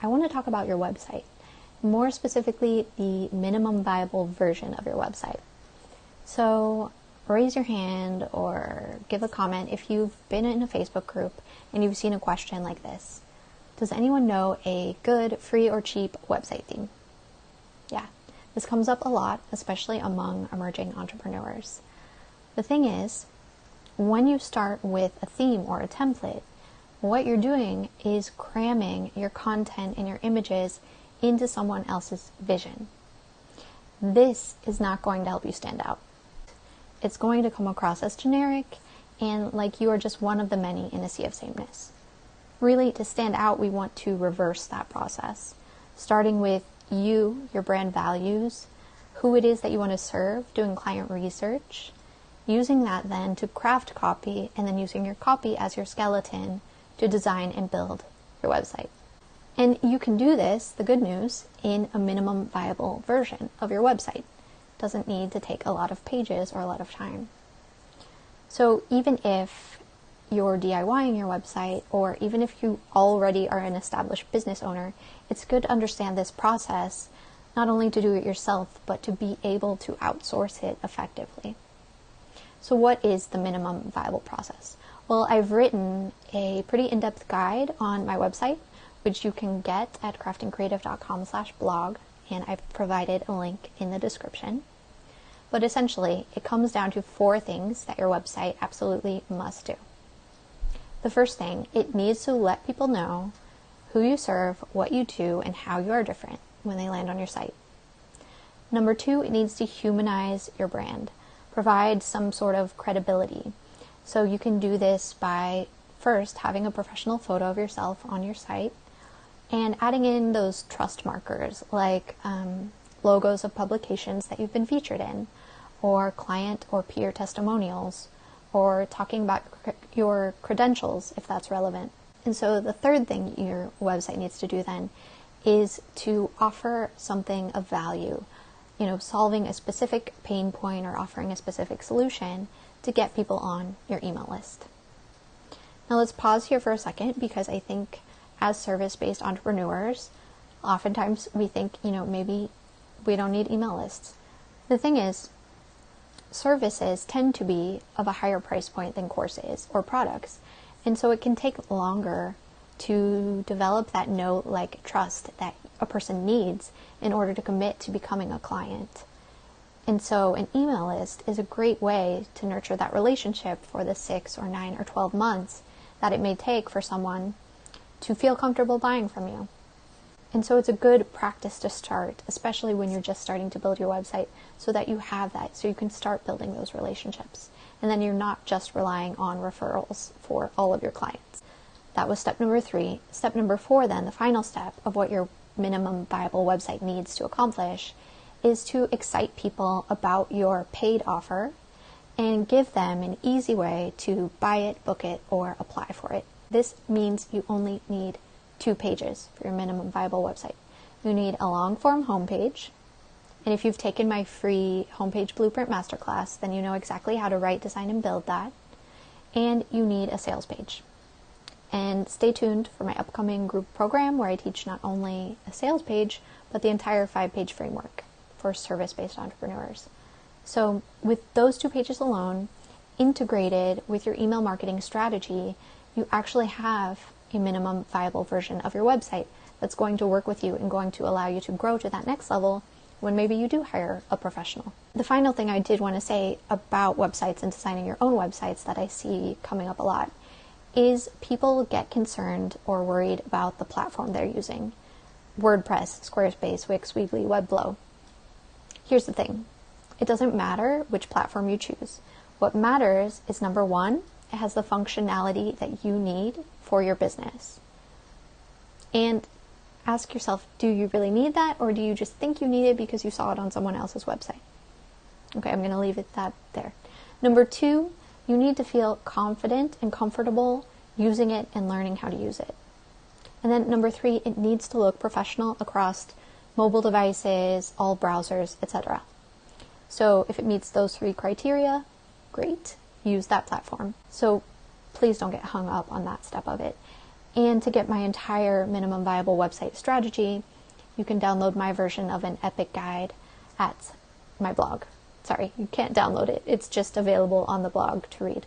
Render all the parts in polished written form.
I want to talk about your website. More specifically, the minimum viable version of your website. So raise your hand or give a comment if you've been in a Facebook group and you've seen a question like this. Does anyone know a good, free, or cheap website theme? Yeah, this comes up a lot, especially among emerging entrepreneurs. The thing is, when you start with a theme or a template, what you're doing is cramming your content and your images into someone else's vision. This is not going to help you stand out. It's going to come across as generic and like you are just one of the many in a sea of sameness. Really, to stand out, we want to reverse that process, starting with you, your brand values, who it is that you want to serve, doing client research, using that then to craft copy, and then using your copy as your skeleton to design and build your website. And you can do this, the good news, in a minimum viable version of your website. It doesn't need to take a lot of pages or a lot of time. So even if you're DIYing your website, or even if you already are an established business owner, it's good to understand this process, not only to do it yourself, but to be able to outsource it effectively. So what is the minimum viable process? Well, I've written a pretty in-depth guide on my website, which you can get at craftingcreative.com/blog, and I've provided a link in the description. But essentially, it comes down to 4 things that your website absolutely must do. The first thing, it needs to let people know who you serve, what you do, and how you are different when they land on your site. Number 2, it needs to humanize your brand, provide some sort of credibility. So you can do this by first having a professional photo of yourself on your site and adding in those trust markers like logos of publications that you've been featured in, or client or peer testimonials, or talking about your credentials if that's relevant. And so the third thing your website needs to do then is to offer something of value, solving a specific pain point or offering a specific solution to get people on your email list. Now let's pause here for a second, because I think as service-based entrepreneurs, oftentimes we think, maybe we don't need email lists. The thing is, services tend to be of a higher price point than courses or products. And so it can take longer to develop that know-like trust that a person needs in order to commit to becoming a client. And so an email list is a great way to nurture that relationship for the 6 or 9 or 12 months that it may take for someone to feel comfortable buying from you. And so it's a good practice to start, especially when you're just starting to build your website, so that you have that, so you can start building those relationships. And then you're not just relying on referrals for all of your clients. That was step number 3. Step number 4 then, the final step of what your minimum viable website needs to accomplish, is to excite people about your paid offer and give them an easy way to buy it, book it, or apply for it. This means you only need 2 pages for your minimum viable website. You need a long form homepage, and if you've taken my free homepage blueprint masterclass, then you know exactly how to write, design, and build that. And you need a sales page. And stay tuned for my upcoming group program where I teach not only a sales page, but the entire 5-page framework for service-based entrepreneurs. So with those 2 pages alone, integrated with your email marketing strategy, you actually have a minimum viable version of your website that's going to work with you and going to allow you to grow to that next level when maybe you do hire a professional. The final thing I did want to say about websites and designing your own websites that I see coming up a lot is people get concerned or worried about the platform they're using. WordPress, Squarespace, Wix, Weebly, Webflow. Here's the thing. It doesn't matter which platform you choose. What matters is, number 1, it has the functionality that you need for your business. And ask yourself, do you really need that, or do you just think you need it because you saw it on someone else's website? Okay, I'm going to leave it there. Number 2, you need to feel confident and comfortable using it and learning how to use it. And then number 3, it needs to look professional across mobile devices, all browsers, etc. So if it meets those 3 criteria, great, use that platform. So please don't get hung up on that step of it. And to get my entire minimum viable website strategy, you can download my version of an epic guide at my blog. Sorry, you can't download it. It's just available on the blog to read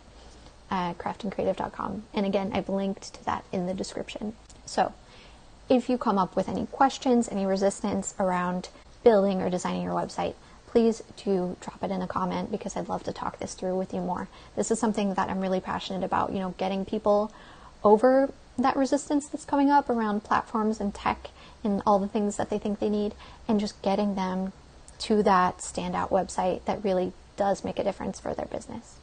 at craftingcreative.com. And again, I've linked to that in the description. So if you come up with any questions, any resistance around building or designing your website, please do drop it in a comment, because I'd love to talk this through with you more. This is something that I'm really passionate about, getting people over that resistance that's coming up around platforms and tech and all the things that they think they need, and just getting them to that standout website that really does make a difference for their business.